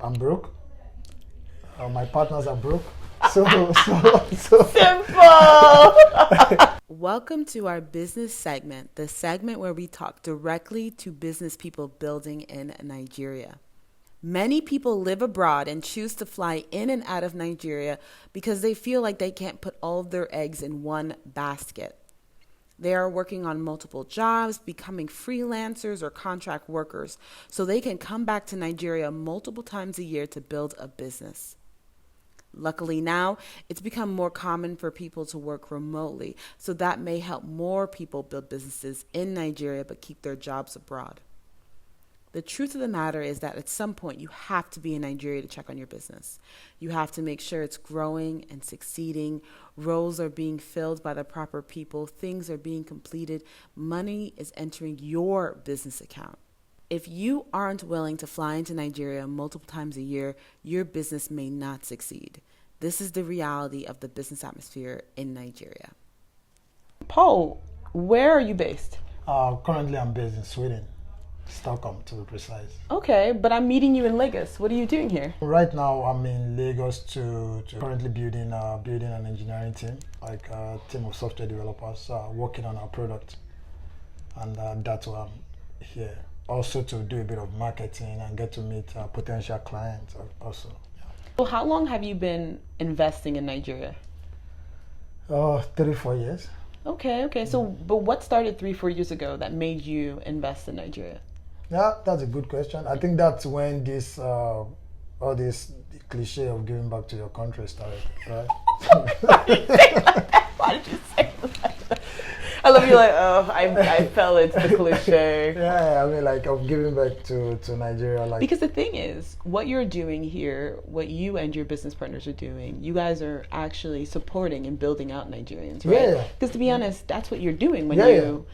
I'm broke. My partners are broke. So simple. Welcome to our business segment, the segment where we talk directly to business people building in Nigeria. Many people live abroad and choose to fly in and out of Nigeria because they feel like they can't put all of their eggs in one basket. They are working on multiple jobs, becoming freelancers or contract workers, so they can come back to Nigeria multiple times a year to build a business. Luckily now, it's become more common for people to work remotely, so that may help more people build businesses in Nigeria but keep their jobs abroad. The truth of the matter is that at some point you have to be in Nigeria to check on your business. You have to make sure it's growing and succeeding, roles are being filled by the proper people, things are being completed, money is entering your business account. If you aren't willing to fly into Nigeria multiple times a year, your business may not succeed. This is the reality of the business atmosphere in Nigeria. Paul, where are you based? currently I'm based in Sweden, Stockholm to be precise. Okay, but I'm meeting you in Lagos. What are you doing here? Right now I'm in Lagos to currently building an engineering team, like a team of software developers working on our product, and that's why I'm here. Also to do a bit of marketing and get to meet potential clients also. Yeah. So how long have you been investing in Nigeria? 3-4 years. Okay. So, but what started 3-4 years ago that made you invest in Nigeria? Yeah, that's a good question. I think that's when this all this cliche of giving back to your country started, right? Why did you say that? I love you. Like, oh, I fell into the cliche. Yeah, I mean, like, of giving back to Nigeria, like. Because the thing is, what you're doing here, what you and your business partners are doing, you guys are actually supporting and building out Nigerians, right? Yeah. Because to be honest, that's what you're doing when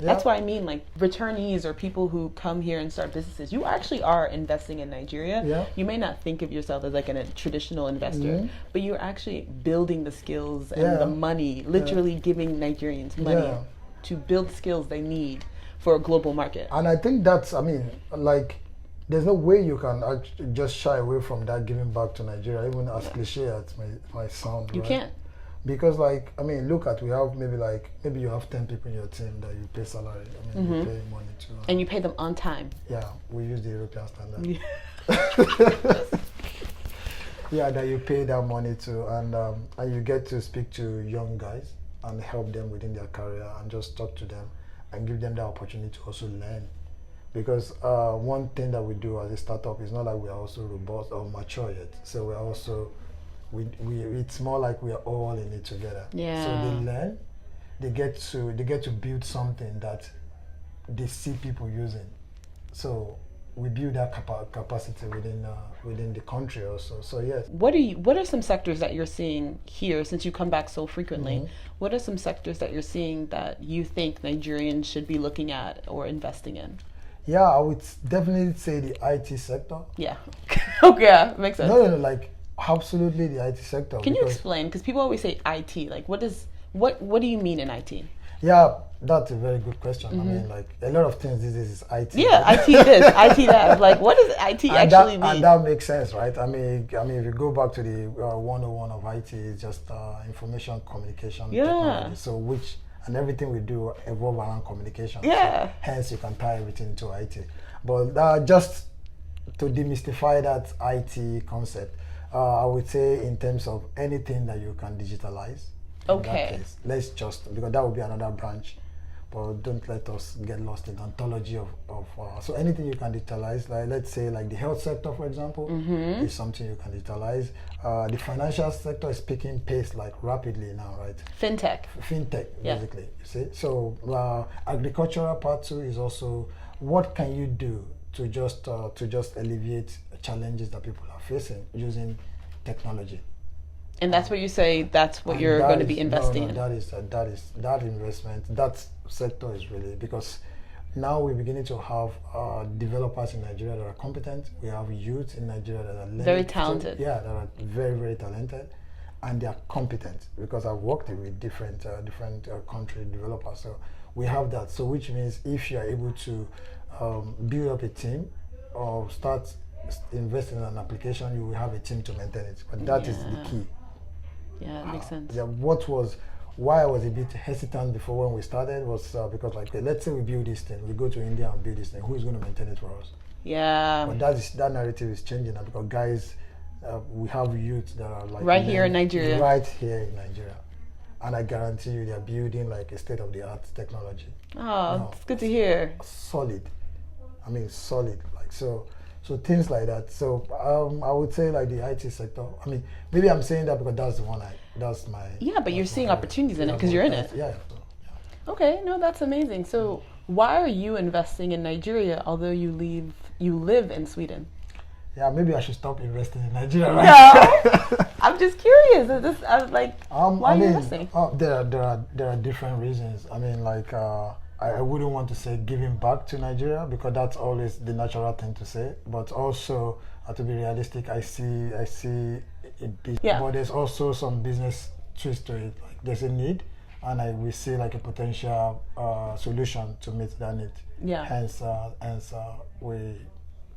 That's why I mean, like, returnees or people who come here and start businesses, you actually are investing in Nigeria. Yeah. You may not think of yourself as like a traditional investor, but you're actually building the skills and the money, literally giving Nigerians money to build skills they need for a global market. And I think that's, I mean, like, there's no way you can just shy away from that giving back to Nigeria, even as cliche as my sound. You can't. Because, like, I mean, look at, we have maybe you have 10 people in your team that you pay salary. I mean, you pay money to. And you pay them on time. Yeah, we use the European standard. Yeah, that you pay that money to, and you get to speak to young guys and help them within their career and just talk to them and give them the opportunity to also learn. Because one thing that we do as a startup is not like we are also robust or mature yet. So we're also, it's more like we are all in it together. Yeah. So they learn, they get to build something that they see people using. So we build that capacity within the country also. So yes. What are some sectors that you're seeing here, since you come back so frequently? What are some sectors that you're seeing that you think Nigerians should be looking at or investing in? Yeah, I would definitely say the IT sector. Yeah. Okay, yeah, makes sense. No, like absolutely the IT sector. Can you explain? Because people always say IT. Like, what do you mean in IT? Yeah, that's a very good question. I mean, like, a lot of things these days is IT. Yeah, IT this, IT that. Like, what does IT actually mean? And that makes sense, right? I mean, if you go back to the 101 of IT, it's just information communication technology. So and everything we do evolve around communication. Yeah. So, hence, you can tie everything into IT. But just to demystify that IT concept, I would say in terms of anything that you can digitalize. Okay. In that case, let's just, because that would be another branch, but don't let us get lost in the ontology of so anything you can digitalize, like let's say like the health sector, for example, is something you can digitalize. The financial sector is picking pace like rapidly now, right? Fintech, basically. You see, so agricultural part too is also what can you do to just alleviate challenges that people are facing using technology. And that's what you say. That's what you're going to be investing in. That investment. That sector is really, because now we're beginning to have developers in Nigeria that are competent. We have youth in Nigeria that are very talented. That are very, very talented, and they are competent. Because I've worked with different country developers, so we have that. So which means if you are able to build up a team or start invest in an application, you will have a team to maintain it. But that is the key. Yeah, it makes sense. Yeah, why I was a bit hesitant before when we started was because, like, let's say we build this thing, we go to India and build this thing, who is going to maintain it for us? Yeah. But that narrative is changing now because guys, we have youth that are like right here in Nigeria. Right here in Nigeria. And I guarantee you they're building like a state-of-the-art technology. Oh, it's good to hear. Solid. I mean, solid. Like, so things like that. So I would say like the IT sector. I mean, maybe I'm saying that because that's my. Yeah, but you're seeing opportunities in it because you're in it. Yeah. Okay, no, that's amazing. So why are you investing in Nigeria, although you live in Sweden? Yeah, maybe I should stop investing in Nigeria. Right? No, I'm just curious. I was like, why are you investing? There are different reasons. I mean, like, I wouldn't want to say giving back to Nigeria because that's always the natural thing to say. But also, to be realistic, I see a bit. Yeah. But there's also some business twist to it. Like, there's a need, and we see like a potential solution to meet that need. Yeah. Hence, we,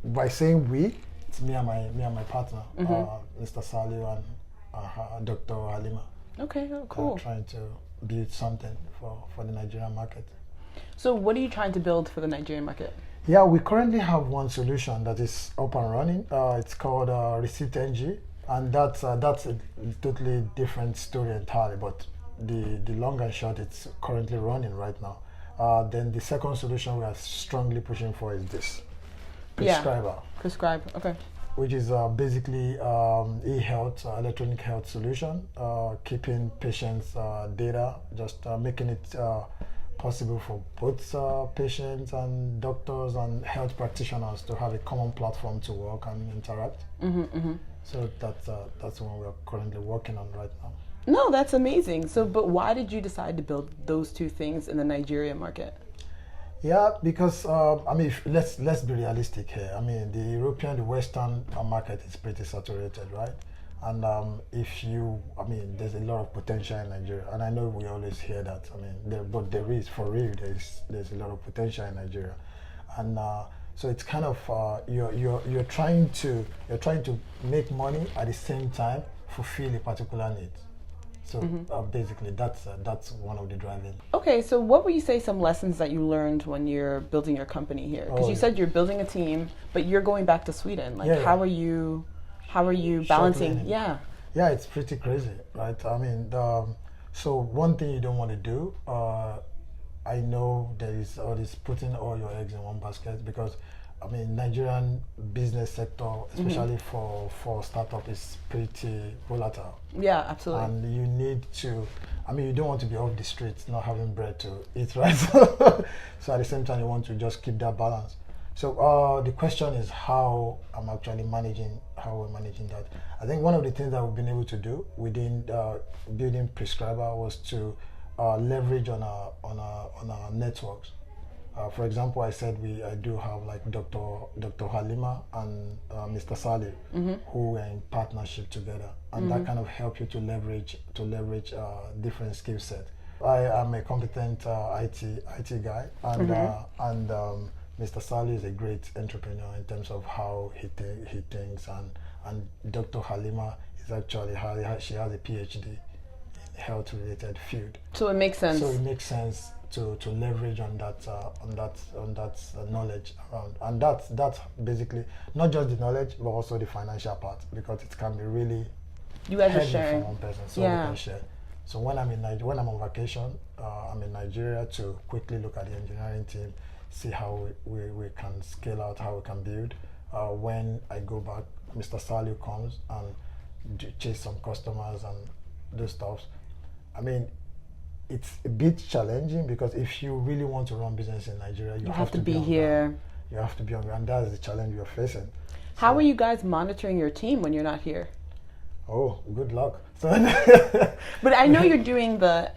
by saying we, it's me and my partner, Mr. Saliu and Dr. Halima. Okay, cool. Trying to build something for the Nigerian market. So what are you trying to build for the Nigerian market? Yeah, we currently have one solution that is up and running. It's called Receipt NG, and that's a totally different story entirely. But the long and short, it's currently running right now. Then the second solution we are strongly pushing for is this Prescriber. Prescribe. Okay. Which is basically e-health, electronic health solution, keeping patients' data, just making it possible for both patients and doctors and health practitioners to have a common platform to work and interact. So that's what we're currently working on right now. No, that's amazing. So, but why did you decide to build those two things in the Nigerian market? Yeah, because I mean, let's be realistic here. I mean, the Western market is pretty saturated, right? And there's a lot of potential in Nigeria, and I know we always hear that. I mean, but there is, for real, there's a lot of potential in Nigeria, and so it's kind of you're trying to make money at the same time fulfill a particular need. So basically, that's one of the driving. Okay, so what would you say some lessons that you learned when you're building your company here? Because you said you're building a team, but you're going back to Sweden. Like, how are you balancing? Yeah, it's pretty crazy, right? I mean, so one thing you don't want to do, I know there is all this putting all your eggs in one basket because, I mean, Nigerian business sector, especially for startup, is pretty volatile. Yeah, absolutely. And you need to, I mean, you don't want to be off the streets, not having bread to eat, right? So at the same time, you want to just keep that balance. So the question is how we're managing that. I think one of the things that we've been able to do within building Prescriber was to leverage on our networks. For example, I said I do have like Dr. Halima and Mr. Saleh, who are in partnership together, and that kind of help you to leverage different skill set. I am a competent IT guy, and Mr. Saleh is a great entrepreneur in terms of how he thinks, and Dr. Halima is actually she has a PhD in health-related field. So it makes sense. So it makes sense to leverage on that knowledge around, and that's basically not just the knowledge but also the financial part, because it can be really you guys are heavy sharing for one person, so we can share. So when I'm on vacation, I'm in Nigeria to quickly look at the engineering team, see how we can scale out, how we can build. When I go back, Mr. Saliu comes and chase some customers and do stuff. I mean, it's a bit challenging because if you really want to run business in Nigeria, you have to be here. You have to be on ground, and that's the challenge you're facing. How are you guys monitoring your team when you're not here? Oh, good luck. But I know you're doing the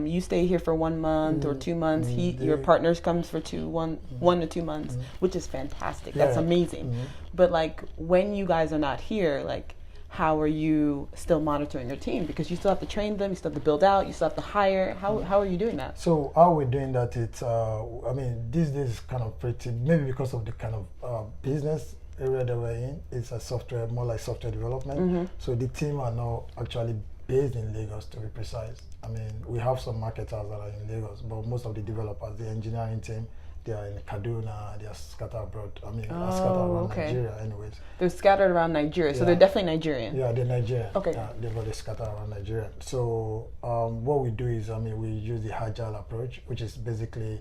you stay here for 1 month or 2 months. Your partners comes for 1 to 2 months, which is fantastic. That's amazing. But like when you guys are not here, like how are you still monitoring your team? Because you still have to train them, you still have to build out, you still have to hire. How are you doing that? So how we're doing that, it's I mean, these days is kind of pretty, maybe because of the kind of business area that we're in is a software, more like software development. So the team are now actually based in Lagos, to be precise. I mean, we have some marketers that are in Lagos, but most of the developers, the engineering team, they are in Kaduna, they are scattered abroad. I mean, scattered around Nigeria anyways. They're scattered around Nigeria, so they're definitely Nigerian. Yeah, they're Nigerian. Okay. They're scattered around Nigeria. So what we do is, I mean, we use the agile approach, which is basically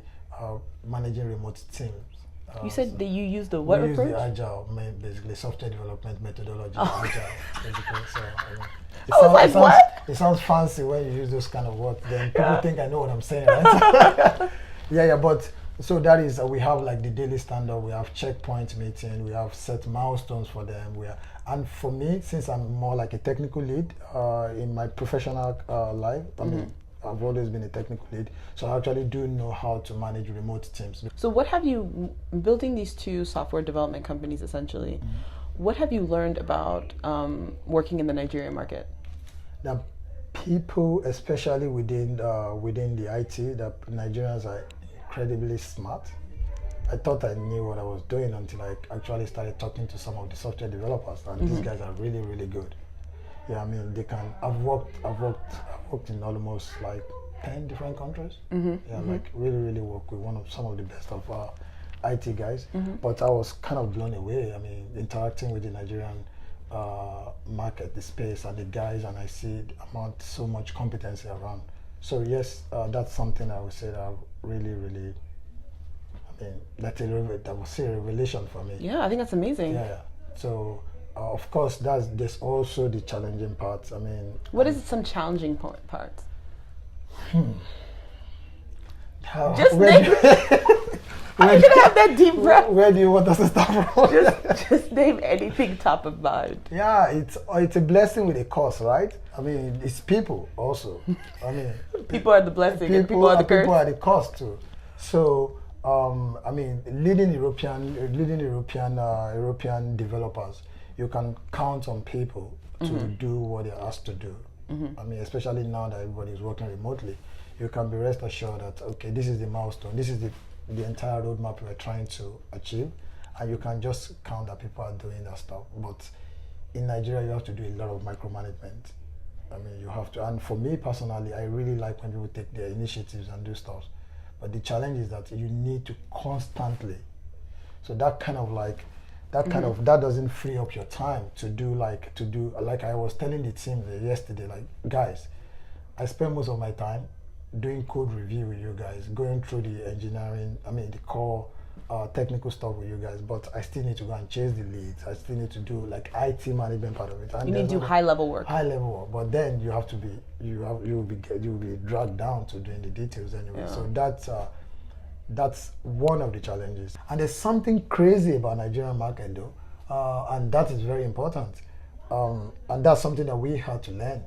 managing remote teams. You said that you use the what approach? We use the agile, basically software development methodology. Agile, basically. So it sounds fancy when you use those kind of words. Then people think I know what I'm saying, right? yeah. But so that is we have like the daily stand up. We have checkpoint meeting. We have set milestones for them. And for me, since I'm more like a technical lead in my professional life, I mean, I've always been a technical lead, so I actually do know how to manage remote teams. So what have you, building these two software development companies essentially, what have you learned about working in the Nigerian market? The people, especially within the IT, that Nigerians are incredibly smart. I thought I knew what I was doing until I actually started talking to some of the software developers, and these guys are really, really good. Yeah, I mean, they can. I've worked in almost like 10 different countries. Like really work with some of the best of IT guys. But I was kind of blown away. I mean, interacting with the Nigerian market, the space, and the guys, and I see so much competency around. So yes, that's something I would say that I really, really. I mean, that was a revelation for me. Yeah, I think that's amazing. Yeah. So. Of course, there's also the challenging parts. I mean, what is some challenging parts? Just name. Are you gonna have that deep breath? Where do you want us to start from? just name anything top of mind. Yeah, it's a blessing with a curse, right? I mean, it's people also. I mean, people are the blessing, and people are the curse. People are the curse too. So. I mean, leading European developers, you can count on people to do what they're asked to do. I mean, especially now that everybody is working remotely, you can be rest assured that, okay, this is the milestone, this is the entire roadmap we're trying to achieve, and you can just count that people are doing that stuff. But in Nigeria, you have to do a lot of micromanagement. I mean, you have to, and for me personally, I really like when people take their initiatives and do stuff. But the challenge is that you need to constantly, so that doesn't free up your time to do like I was telling the team yesterday, like, guys, I spend most of my time doing code review with you guys, going through the engineering, I mean the core technical stuff with you guys, but I still need to go and chase the leads. I still need to do like IT management part of it. And you need to do high level work. But then you have to be, you'll be dragged down to doing the details anyway. Yeah. So that's one of the challenges. And there's something crazy about Nigerian market though, and that is very important. And that's something that we had to learn.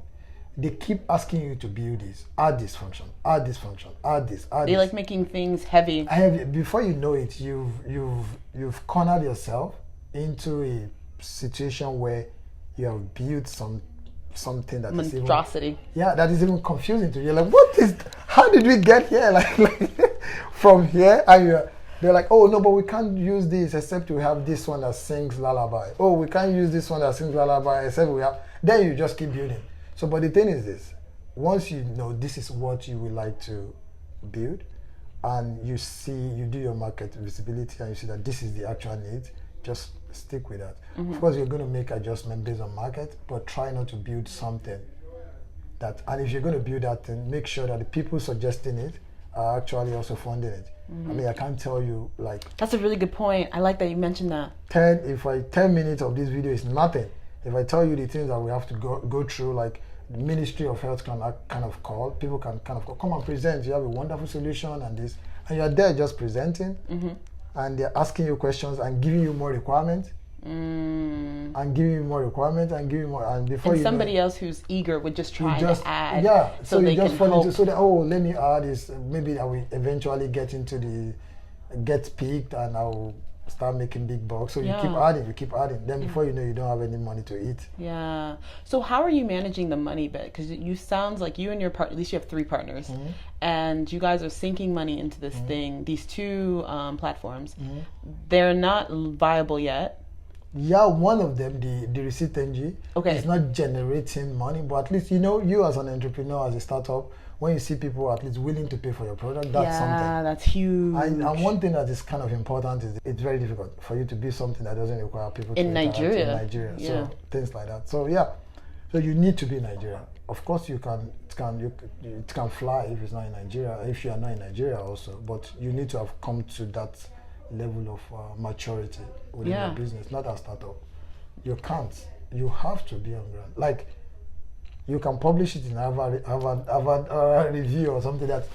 They keep asking you to build this, add this function, add this function, add this. They like making things heavy. Before you know it, you've cornered yourself into a situation where you have built something that monstrosity. That is even confusing to you. You're like, how did we get here? Like from here, and they're like, oh no, but we can't use this except we have this one that sings lullaby. Oh, we can't use this one that sings lullaby except we have. Then you just keep building. So, but the thing is this, once you know this is what you would like to build, and you do your market visibility and you see that this is the actual need, just stick with that. Of course, you're going to make adjustment based on market, but try not to build something and if you're going to build that thing, make sure that the people suggesting it are actually also funding it. I mean, I can't tell you like... That's a really good point. I like that you mentioned that. 10 minutes of this video is nothing. If I tell you the things that we have to go through, like the Ministry of Health can kind of call, people can kind of call, come and present, you have a wonderful solution and this, and you're there just presenting, and they're asking you questions and giving you more requirements, and giving you more requirements, and giving more, and before you somebody else who's eager would just try to add, so they just fall into, so that, let me add this, maybe I will eventually get peaked and I will start making big bucks. So you keep adding. Then before you know, you don't have any money to eat. Yeah. So how are you managing the money bit? Because you sounds like you and your partner, at least you have 3 partners, and you guys are sinking money into this thing, these 2 platforms. They're not viable yet. Yeah, one of them, the receipt NG, Okay. is not generating money, but at least you as an entrepreneur, as a startup, when you see people at least willing to pay for your product, that's something. Yeah, that's huge. And one thing that is kind of important is it's very difficult for you to be something that doesn't require people to in interact Nigeria. in Nigeria. Yeah. So things like that. So yeah, so you need to be in Nigeria. Of course, it can fly if it's not in Nigeria. If you are not in Nigeria also, but you need to have come to that level of maturity within your business, not a startup. You can't. You have to be on ground. Like, you can publish it in Harvard review or something that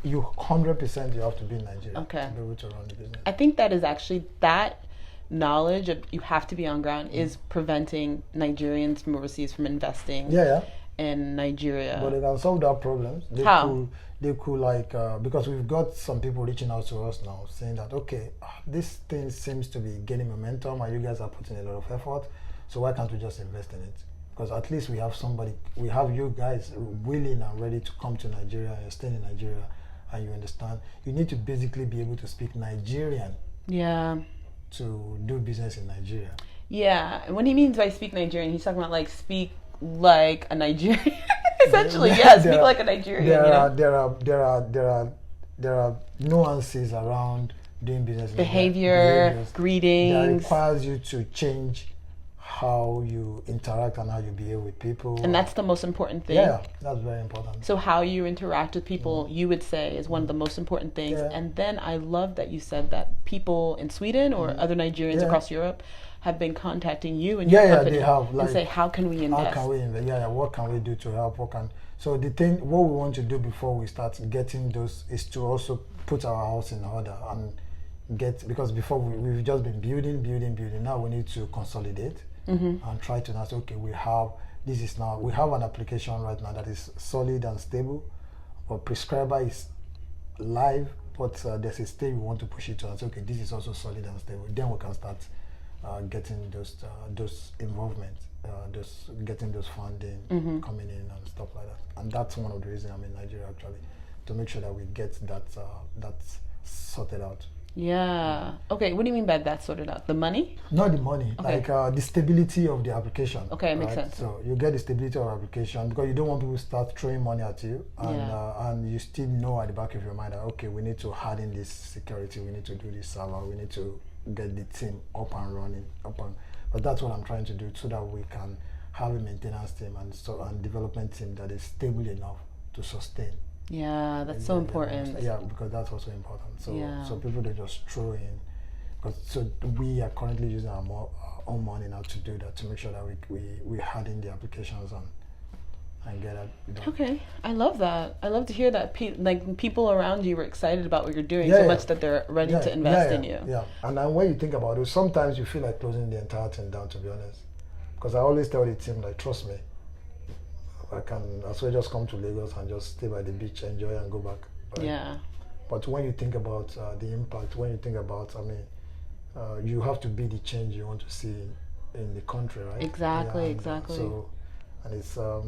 you 100% you have to be in Nigeria to be able to run the business. I think that is actually that knowledge of you have to be on ground is preventing Nigerians from overseas from investing in Nigeria. But they can solve that problem. How? They could like because we've got some people reaching out to us now saying that this thing seems to be gaining momentum and you guys are putting a lot of effort, so why can't we just invest in it? Because at least we have you guys willing and ready to come to Nigeria and stay in Nigeria, and you understand you need to basically be able to speak Nigerian to do business in Nigeria. Yeah, and what he means by speak Nigerian, he's talking about like speak like a Nigerian. Essentially, speak like a Nigerian. There are nuances around doing business. Behaviors, greetings. That requires you to change how you interact and how you behave with people. And that's the most important thing. Yeah, that's very important. So how you interact with people, you would say, is one of the most important things. Yeah. And then I love that you said that people in Sweden or other Nigerians across Europe have been contacting you and your company they have, and say, how can we invest? How can we invest? What can we do to help? So what we want to do before we start getting those is to also put our house in order and because before we've just been building. Now we need to consolidate and try to now say, okay, we have an application right now that is solid and stable, but prescriber is live, but there's a stage we want to push it to and say, okay, this is also solid and stable. Then we can start getting those involvement, getting those funding coming in and stuff like that. And that's one of the reasons I'm in Nigeria actually, to make sure that we get that sorted out. Yeah. Okay. What do you mean by that sorted out? The money? Not the money. Okay. Like the stability of the application. Okay, makes sense. So you get the stability of application because you don't want people to start throwing money at you, and you still know at the back of your mind that okay, we need to harden this security, we need to do this server, we need to get the team up and running, but that's what I'm trying to do so that we can have a maintenance team and development team that is stable enough to sustain. Yeah, that's so important. Yeah, because that's also important. So people don't just throw in. So we are currently using our own money now to do that, to make sure that we harden the applications and get it done. Okay, I love that. I love to hear that people around you were excited about what you're doing so much that they're ready to invest in you. Yeah, and then when you think about it, sometimes you feel like closing the entire thing down, to be honest. Because I always tell the team, like, trust me, as well just come to Lagos and just stay by the beach, enjoy and go back. Right? Yeah. But when you think about the impact, when you think about, you have to be the change you want to see in the country, right? Exactly. So, and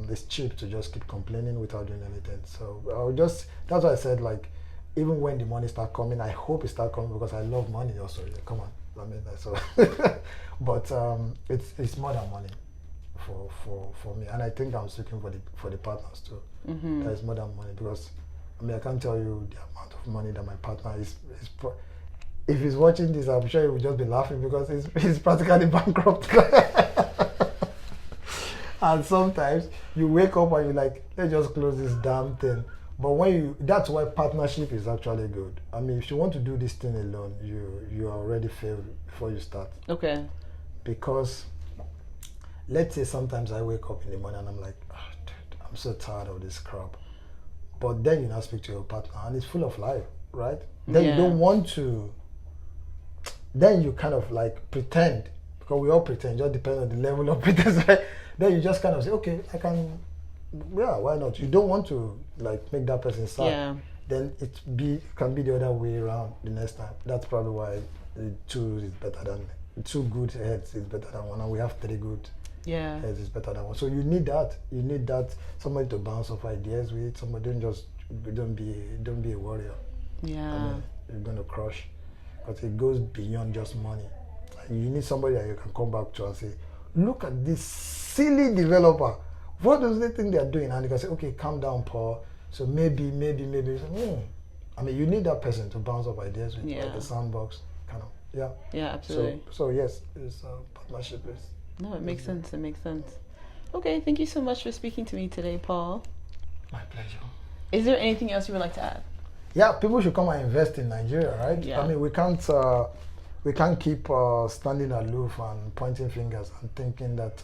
it's cheap to just keep complaining without doing anything. So that's why I said, like, even when the money start coming, I hope it start coming because I love money also. Yeah, come on, but it's more than money. For me, and I think I'm speaking for the partners too. That is more than money because I can't tell you the amount of money that my partner is if he's watching this, I'm sure he will just be laughing because he's practically bankrupt. And sometimes you wake up and you're like, let's just close this damn thing. But that's why partnership is actually good. If you want to do this thing alone, you are already failed before you start. Okay. Because let's say sometimes I wake up in the morning and I'm like, oh, dude, I'm so tired of this crap. But then you now speak to your partner and it's full of life, right? Then you don't want to, then you kind of like pretend, because we all pretend, just depends on the level of pretense, right? Then you just kind of say, okay, why not? You don't want to like make that person sad. Yeah. Then it can be the other way around the next time. That's probably why two is better than two good heads is better than one, and we have three good. Yeah, it's better than one. So you need that. You need that somebody to bounce off ideas with. Somebody don't be a warrior. Yeah, you're gonna crush, but it goes beyond just money. You need somebody that you can come back to and say, look at this silly developer. What does they think they're doing? And you can say, okay, calm down, Paul. So maybe. I mean, you need that person to bounce up ideas with, like a sandbox kind of. Yeah. Yeah, absolutely. So yes, it's partnership. No, it makes sense. It makes sense. Okay, thank you so much for speaking to me today, Paul. My pleasure. Is there anything else you would like to add? Yeah, people should come and invest in Nigeria, right? Yeah. I mean, we can't keep standing aloof and pointing fingers and thinking that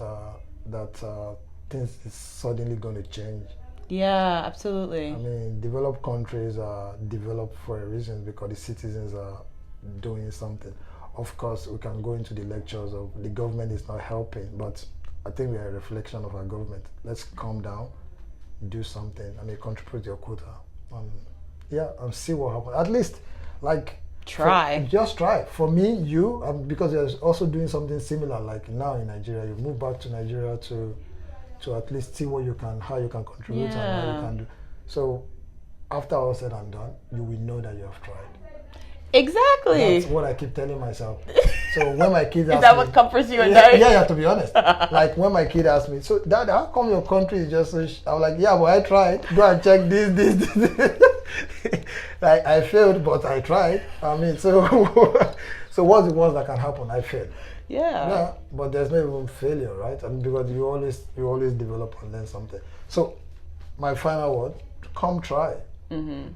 things is suddenly going to change. Yeah, absolutely. I mean, developed countries are developed for a reason because the citizens are doing something. Of course, we can go into the lectures of the government is not helping, but I think we are a reflection of our government. Let's calm down, do something. I mean, contribute your quota. And see what happens. At least, like, try. Just try. For me, because you're also doing something similar. Like now in Nigeria, you move back to Nigeria to at least see how you can contribute and how you can do. So after all said and done, you will know that you have tried. Exactly. That's what I keep telling myself. So when my kids ask is that me, what comforts you at night? Yeah, to be honest. Like when my kid asked me, so Dad, how come your country is just so I'm like, yeah, but I tried. Go and check this. Like I failed, but I tried. I mean, so what's the worst that can happen? I failed. Yeah, but there's no even failure, right? I mean, because you always develop and learn something. So my final word, come try. Mm-hmm.